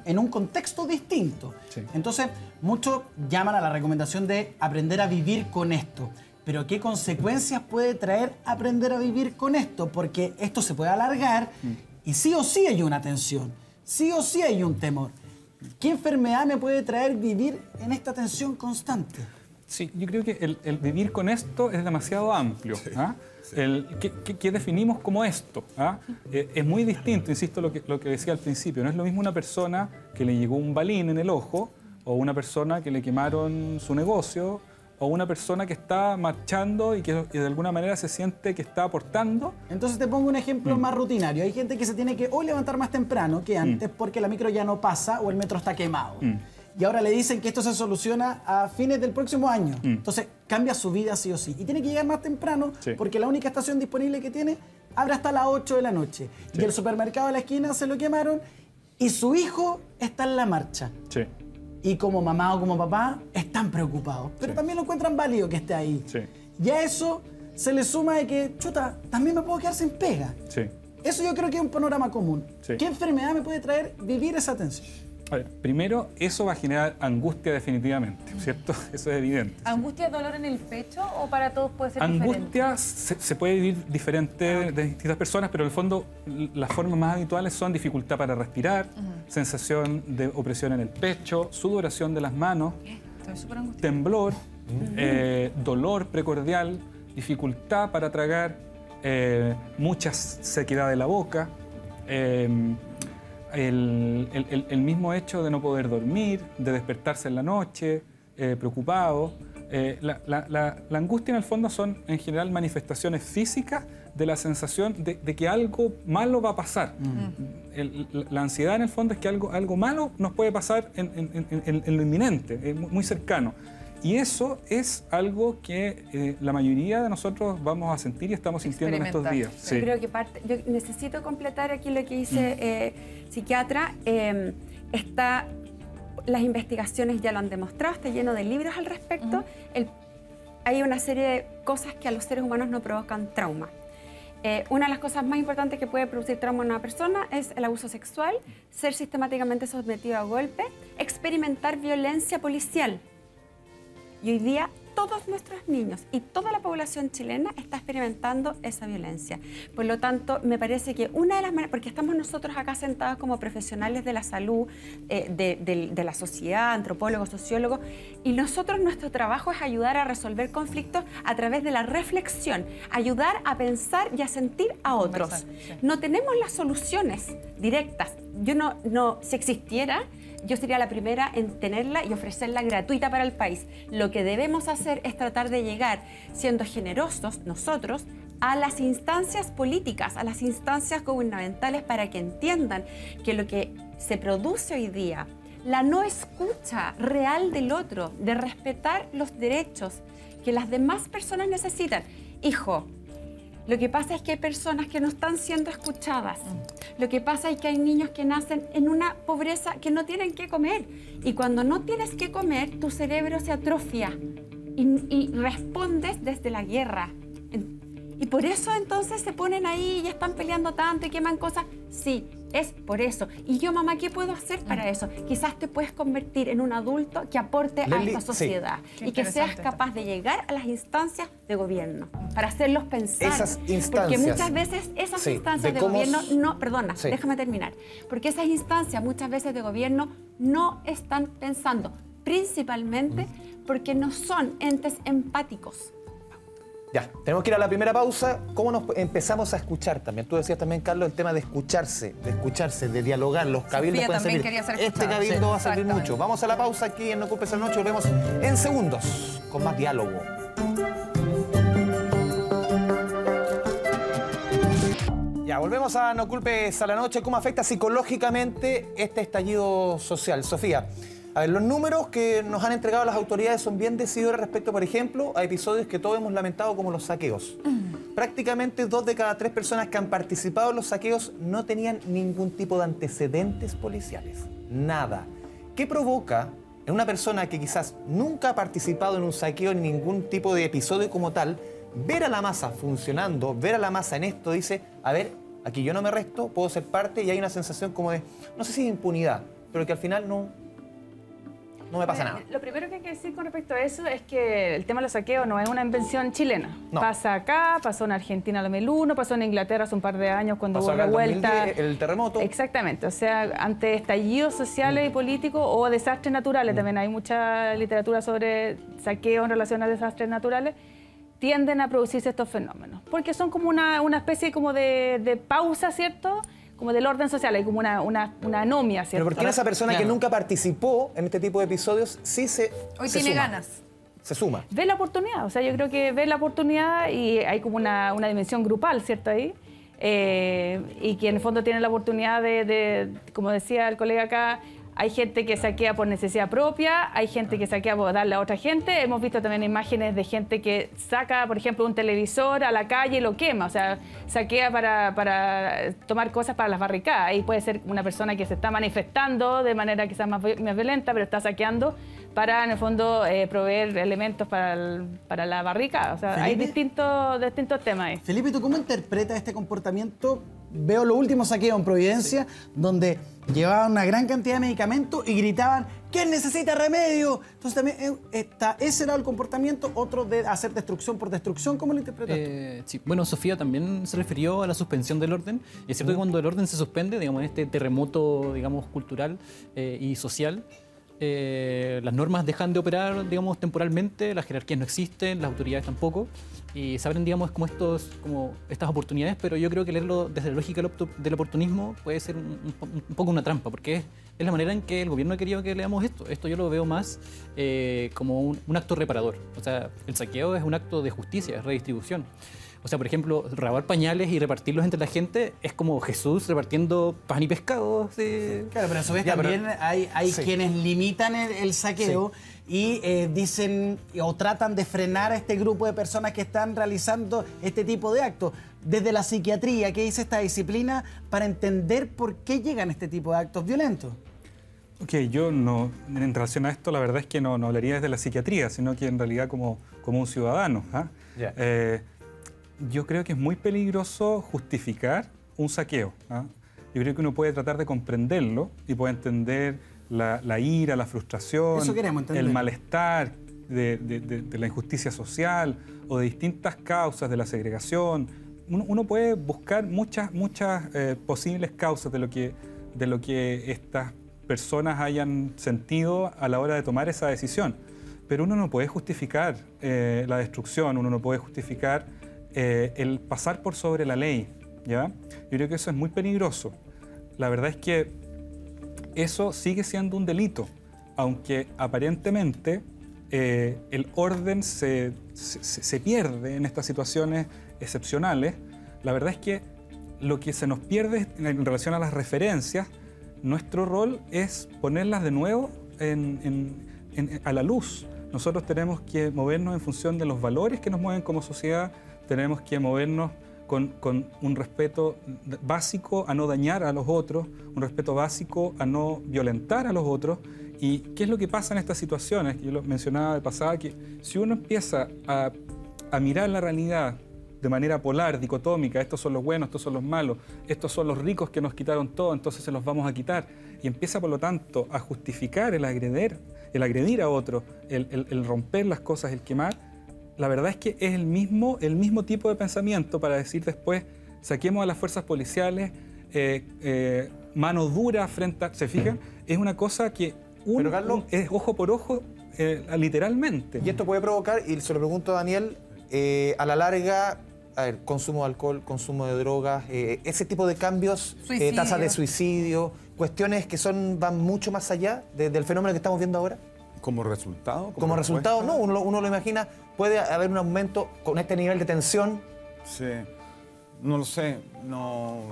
en un contexto distinto. Sí. Entonces, muchos llaman a la recomendación de aprender a vivir con esto. Pero ¿qué consecuencias puede traer aprender a vivir con esto? Porque esto se puede alargar y sí o sí hay una tensión, sí o sí hay un temor. ¿Qué enfermedad me puede traer vivir en esta tensión constante? Sí, yo creo que el vivir con esto es demasiado amplio. ¿Qué definimos como esto? Es muy distinto, insisto, lo que decía al principio. No es lo mismo una persona que le llegó un balín en el ojo o una persona que le quemaron su negocio o una persona que está marchando y que de alguna manera se siente que está aportando. Entonces te pongo un ejemplo más rutinario. Hay gente que se tiene que hoy levantar más temprano que antes porque la micro ya no pasa o el metro está quemado. Y ahora le dicen que esto se soluciona a fines del próximo año. Entonces cambia su vida sí o sí. Y tiene que llegar más temprano porque la única estación disponible que tiene abre hasta las 8 de la noche. Y el supermercado de la esquina se lo quemaron y su hijo está en la marcha. Sí. Y como mamá o como papá están preocupados, pero también lo encuentran válido que esté ahí. Sí. Y a eso se le suma de que, chuta, también me puedo quedar sin pega. Sí. Eso yo creo que es un panorama común. Sí. ¿Qué enfermedad me puede traer vivir esa tensión? A ver, primero, eso va a generar angustia definitivamente, ¿cierto? Eso es evidente. ¿Angustia es dolor en el pecho o para todos puede ser Angustia se puede vivir diferente de distintas personas, pero en el fondo las formas más habituales son dificultad para respirar, sensación de opresión en el pecho, sudoración de las manos, temblor, dolor precordial, dificultad para tragar, mucha sequedad de la boca, el mismo hecho de no poder dormir, de despertarse en la noche, preocupado. La angustia en el fondo son en general manifestaciones físicas de la sensación de que algo malo va a pasar. La ansiedad en el fondo es que algo malo nos puede pasar en lo inminente, muy cercano. Y eso es algo que la mayoría de nosotros vamos a sentir y estamos sintiendo en estos días. Sí. Yo creo que yo necesito completar aquí lo que dice psiquiatra. Las investigaciones ya lo han demostrado, está lleno de libros al respecto. Hay una serie de cosas que a los seres humanos no provocan trauma. Una de las cosas más importantes que puede producir trauma en una persona es el abuso sexual, ser sistemáticamente sometido a golpes, experimentar violencia policial. Y hoy día todos nuestros niños y toda la población chilena está experimentando esa violencia. Por lo tanto, me parece que una de las maneras, porque estamos nosotros acá sentados como profesionales de la salud, de la sociedad, antropólogos, sociólogos, y nuestro trabajo es ayudar a resolver conflictos a través de la reflexión, ayudar a pensar y a sentir a otros. No tenemos las soluciones directas. Si existiera, yo sería la primera en tenerla y ofrecerla gratuita para el país. Lo que debemos hacer es tratar de llegar, siendo generosos nosotros, a las instancias políticas, a las instancias gubernamentales, para que entiendan que lo que se produce hoy día, la no escucha real del otro, de respetar los derechos que las demás personas necesitan. Hijo, lo que pasa es que hay personas que no están siendo escuchadas. Lo que pasa es que hay niños que nacen en una pobreza que no tienen que comer. Y cuando no tienes que comer, tu cerebro se atrofia y respondes desde la guerra. Y por eso entonces se ponen ahí y están peleando tanto y queman cosas. Sí, es por eso. Y yo, mamá, ¿qué puedo hacer para eso? Quizás te puedes convertir en un adulto que aporte a esta sociedad y que seas capaz de llegar a las instancias de gobierno para hacerlos pensar. Esas instancias. Porque muchas veces esas instancias de gobierno no... Perdona, déjame terminar. Porque esas instancias muchas veces de gobierno no están pensando, principalmente porque no son entes empáticos. Ya, tenemos que ir a la primera pausa. ¿Cómo nos empezamos a escuchar también? Tú decías también, Carlos, el tema de escucharse, de dialogar. Los cabildos pueden servir. Este cabildo va a servir mucho. Vamos a la pausa aquí en No Culpes a la Noche. Volvemos en segundos con más diálogo. Ya, volvemos a No Culpes a la Noche. ¿Cómo afecta psicológicamente este estallido social? Sofía, a ver, los números que nos han entregado las autoridades son bien decidores respecto, por ejemplo, a episodios que todos hemos lamentado como los saqueos. Prácticamente 2 de cada 3 personas que han participado en los saqueos no tenían ningún tipo de antecedentes policiales. Nada. ¿Qué provoca en una persona que quizás nunca ha participado en un saqueo ni ningún tipo de episodio como tal, ver a la masa funcionando, ver a la masa en esto, dice, a ver, aquí yo no me resto, puedo ser parte, y hay una sensación como de, no sé si de impunidad, pero que al final no me pasa nada. Lo primero que hay que decir con respecto a eso es que el tema de los saqueos no es una invención chilena. No. Pasa acá, pasó en Argentina en 2001, pasó en Inglaterra hace un par de años cuando Pasó hubo acá en revuelta. 2010, el terremoto. Exactamente, o sea, ante estallidos sociales y políticos o desastres naturales, también hay mucha literatura sobre saqueos en relación a desastres naturales, tienden a producirse estos fenómenos. Porque son como una especie como de pausa, ¿cierto?, como del orden social, hay como una anomia, ¿cierto? Pero ¿por qué esa persona que nunca participó en este tipo de episodios sí hoy tiene suma? ganas? Se suma. Ve la oportunidad, o sea, yo creo que ve la oportunidad y hay como una dimensión grupal, ¿cierto? Ahí. Y que en el fondo tiene la oportunidad como decía el colega acá, hay gente que saquea por necesidad propia, hay gente que saquea por darle a otra gente. Hemos visto también imágenes de gente que saca, por ejemplo, un televisor a la calle y lo quema. O sea, saquea para tomar cosas para las barricadas. Ahí puede ser una persona que se está manifestando de manera quizás más violenta, pero está saqueando para, en el fondo, proveer elementos para la barricada. O sea, Felipe, hay distintos temas ahí. Felipe, ¿tú cómo interpretas este comportamiento? Veo los últimos saqueos en Providencia, donde llevaban una gran cantidad de medicamentos y gritaban, ¿quién necesita remedio? Entonces también ese era el comportamiento, otro de hacer destrucción por destrucción. ¿Cómo lo interpretas tú? Sí. Bueno, Sofía también se refirió a la suspensión del orden. Y es cierto que cuando el orden se suspende, digamos, en este terremoto, digamos, cultural y social, las normas dejan de operar, digamos, temporalmente, las jerarquías no existen, las autoridades tampoco, y se abren, digamos, como estas oportunidades, pero yo creo que leerlo desde la lógica del oportunismo puede ser un poco una trampa, porque es la manera en que el gobierno ha querido que leamos esto. Esto yo lo veo más como un acto reparador. O sea, el saqueo es un acto de justicia, es redistribución. O sea, por ejemplo, robar pañales y repartirlos entre la gente es como Jesús repartiendo pan y pescado. ¿Sí? Claro, pero a su vez también hay quienes limitan el saqueo y dicen o tratan de frenar a este grupo de personas que están realizando este tipo de actos. Desde la psiquiatría, ¿qué dice esta disciplina para entender por qué llegan este tipo de actos violentos? Ok, yo no, en relación a esto, la verdad es que no hablaría desde la psiquiatría, sino que en realidad como un ciudadano. Yeah. Yo creo que es muy peligroso justificar un saqueo. Yo creo que uno puede tratar de comprenderlo y puede entender la ira, la frustración, el malestar de la injusticia social o de distintas causas de la segregación. Uno puede buscar muchas posibles causas de lo que estas personas hayan sentido a la hora de tomar esa decisión. Pero uno no puede justificar la destrucción, uno no puede justificar el pasar por sobre la ley, ¿ya? Yo creo que eso es muy peligroso. La verdad es que eso sigue siendo un delito, aunque aparentemente el orden se pierde en estas situaciones excepcionales. La verdad es que lo que se nos pierde en relación a las referencias, nuestro rol es ponerlas de nuevo a la luz. Nosotros tenemos que movernos en función de los valores que nos mueven como sociedad, tenemos que movernos con un respeto básico a no dañar a los otros, un respeto básico a no violentar a los otros. ¿Y qué es lo que pasa en estas situaciones? Yo lo mencionaba de pasada, que si uno empieza a mirar la realidad de manera polar, dicotómica, estos son los buenos, estos son los malos, estos son los ricos que nos quitaron todo, entonces se los vamos a quitar, y empieza por lo tanto a justificar el agredir a otro, el romper las cosas, el quemar, la verdad es que es el mismo tipo de pensamiento para decir después, saquemos a las fuerzas policiales, mano dura frente a... ¿Se fijan? Es una cosa que es ojo por ojo, literalmente. Y esto puede provocar, y se lo pregunto a Daniel, a la larga, consumo de alcohol, consumo de drogas, ese tipo de cambios, tasas de suicidio, cuestiones que van mucho más allá del fenómeno que estamos viendo ahora. ¿Como resultado? Como resultado, no, uno lo imagina, puede haber un aumento con este nivel de tensión. Sí, no lo sé, no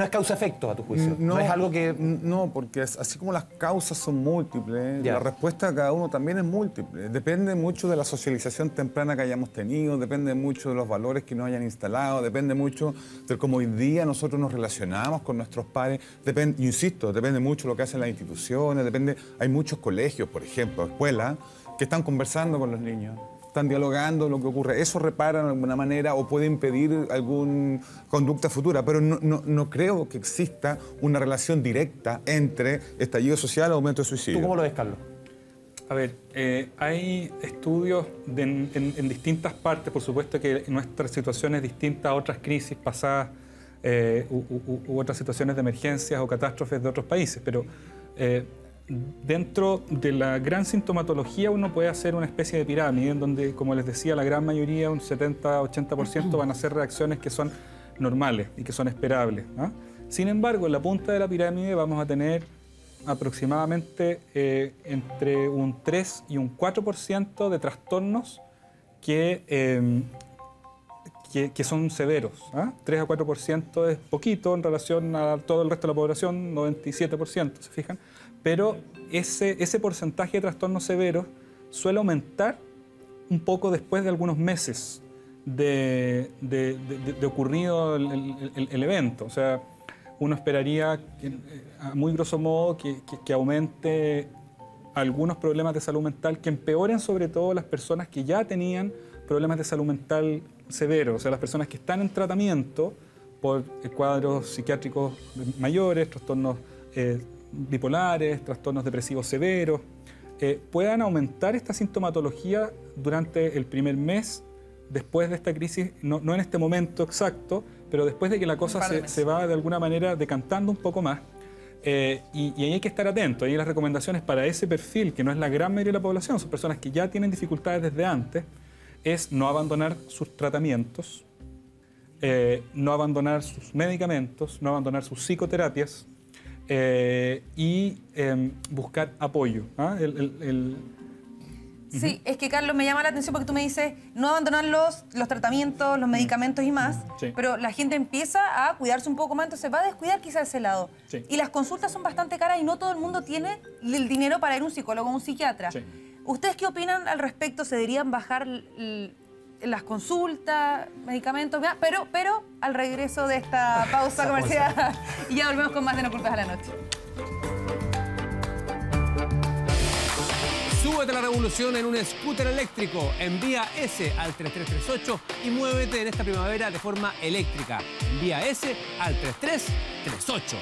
es causa-efecto a tu juicio, no es algo que... No, porque así como las causas son múltiples, la respuesta de cada uno también es múltiple. Depende mucho de la socialización temprana que hayamos tenido, depende mucho de los valores que nos hayan instalado, depende mucho de cómo hoy día nosotros nos relacionamos con nuestros padres. Insisto, depende mucho de lo que hacen las instituciones, hay muchos colegios, por ejemplo, escuelas, que están conversando con los niños, están dialogando lo que ocurre. Eso repara de alguna manera o puede impedir alguna conducta futura, pero no creo que exista una relación directa entre estallido social y aumento de suicidio. ¿Tú cómo lo ves, Carlos? A ver, hay estudios en distintas partes, por supuesto que nuestra situación es distinta a otras crisis pasadas u otras situaciones de emergencias o catástrofes de otros países, pero dentro de la gran sintomatología uno puede hacer una especie de pirámide en donde, como les decía, la gran mayoría, un 70-80% van a ser reacciones que son normales y que son esperables, ¿no? Sin embargo, en la punta de la pirámide vamos a tener aproximadamente entre un 3 y un 4% de trastornos que son severos, ¿eh? 3 a 4% es poquito en relación a todo el resto de la población, 97%, ¿se fijan? Pero ese porcentaje de trastornos severos suele aumentar un poco después de algunos meses de ocurrido el evento. O sea, uno esperaría, a muy grosso modo, que aumente algunos problemas de salud mental, que empeoren sobre todo las personas que ya tenían problemas de salud mental severos, o sea, las personas que están en tratamiento por cuadros psiquiátricos mayores, trastornos bipolares, trastornos depresivos severos, puedan aumentar esta sintomatología durante el primer mes después de esta crisis, no en este momento exacto, pero después de que la cosa se va de alguna manera decantando un poco más. Y ahí hay que estar atento. Ahí las recomendaciones para ese perfil, que no es la gran mayoría de la población, son personas que ya tienen dificultades desde antes, es no abandonar sus tratamientos, no abandonar sus medicamentos, no abandonar sus psicoterapias y buscar apoyo. Sí, es que, Carlos, me llama la atención porque tú me dices no abandonar los tratamientos, los medicamentos y más, sí, pero la gente empieza a cuidarse un poco más, entonces va a descuidar quizás ese lado. Sí. Y las consultas son bastante caras y no todo el mundo tiene el dinero para ir a un psicólogo o un psiquiatra. Sí. ¿Ustedes qué opinan al respecto? ¿Se deberían bajar las consultas, medicamentos? Pero al regreso de esta pausa comercial y ya volvemos con más de No Culpes a la Noche. Súbete a la revolución en un scooter eléctrico. Envía S al 3338 y muévete en esta primavera de forma eléctrica. Envía S al 3338.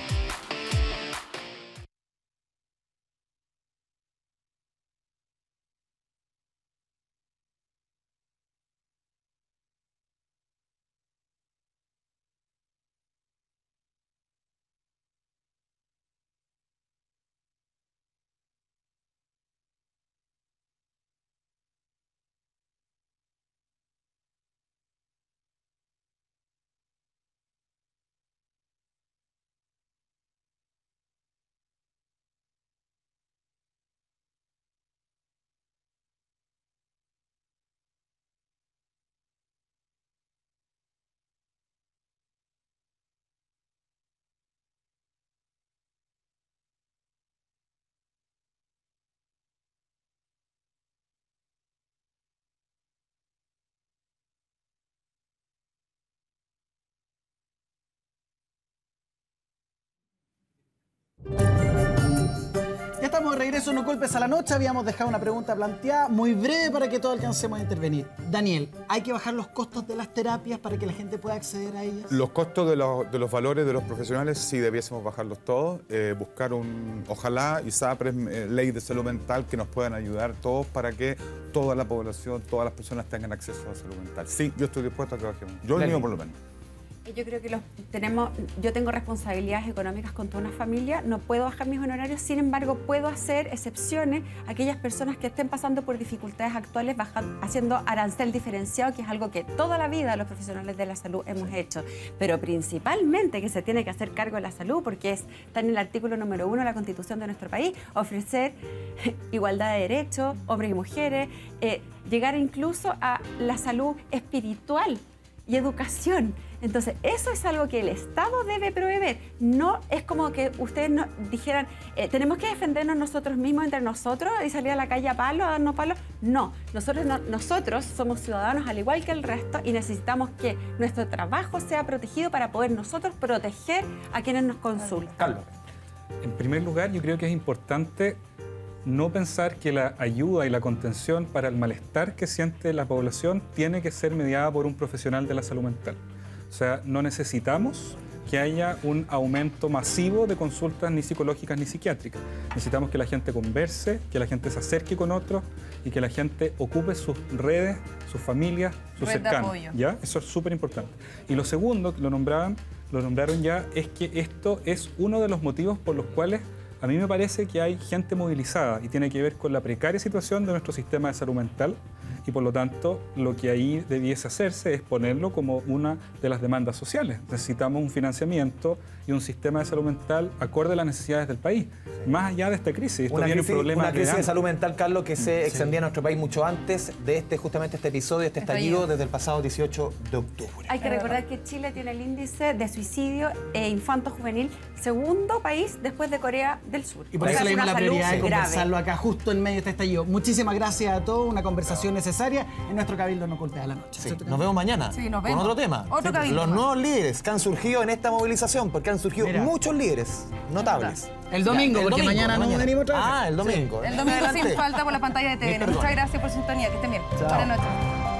Estamos de regreso, No Culpes a la Noche. Habíamos dejado una pregunta planteada muy breve para que todos alcancemos a intervenir. Daniel, ¿hay que bajar los costos de las terapias para que la gente pueda acceder a ellas? Los costos de los valores de los profesionales sí debiésemos bajarlos todos. Buscar ojalá, ISAPRES, ley de salud mental, que nos puedan ayudar todos para que toda la población, todas las personas tengan acceso a salud mental. Sí, yo estoy dispuesto a que bajemos. Yo el mío por lo menos. Yo creo que yo tengo responsabilidades económicas con toda una familia, no puedo bajar mis honorarios, sin embargo puedo hacer excepciones a aquellas personas que estén pasando por dificultades actuales haciendo arancel diferenciado, que es algo que toda la vida los profesionales de la salud hemos hecho, pero principalmente que se tiene que hacer cargo de la salud porque está en el artículo número 1 de la Constitución de nuestro país, ofrecer igualdad de derechos, hombres y mujeres, llegar incluso a la salud espiritual y educación. Entonces, eso es algo que el Estado debe proveer. No es como que ustedes nos dijeran, tenemos que defendernos nosotros mismos entre nosotros y salir a la calle a palo, a darnos palos. No, nosotros somos ciudadanos al igual que el resto y necesitamos que nuestro trabajo sea protegido para poder nosotros proteger a quienes nos consultan. Carlos. En primer lugar, yo creo que es importante no pensar que la ayuda y la contención para el malestar que siente la población tiene que ser mediada por un profesional de la salud mental. O sea, no necesitamos que haya un aumento masivo de consultas ni psicológicas ni psiquiátricas. Necesitamos que la gente converse, que la gente se acerque con otros y que la gente ocupe sus redes, sus familias, sus cercanos. ¿Ya? Eso es súper importante. Y lo segundo, que lo nombraron ya, es que esto es uno de los motivos por los cuales a mí me parece que hay gente movilizada y tiene que ver con la precaria situación de nuestro sistema de salud mental y por lo tanto lo que ahí debiese hacerse es ponerlo como una de las demandas sociales. Necesitamos un financiamiento y un sistema de salud mental acorde a las necesidades del país. Más allá de esta crisis, esto viene un problema una crisis real. de salud mental, Carlos, que se extendía en nuestro país mucho antes de justamente este episodio, este estallido desde el pasado 18 de octubre. Hay que recordar que Chile tiene el índice de suicidio infanto-juvenil segundo país después de Corea del Sur. Y por eso le dimos la prioridad de conversarlo acá justo en medio de este estallido. Muchísimas gracias a todos, una conversación necesaria en nuestro Cabildo No Culpes a la Noche. Sí, nos vemos mañana con otro tema. Otro cabildo Los nuevos líderes que han surgido en esta movilización, porque han surgido muchos líderes notables. El domingo, porque mañana no venimos otra vez. Ah, el domingo. El domingo sin falta por la pantalla de TVN. Muchas gracias por su sintonía. Que estén bien. Buenas noches.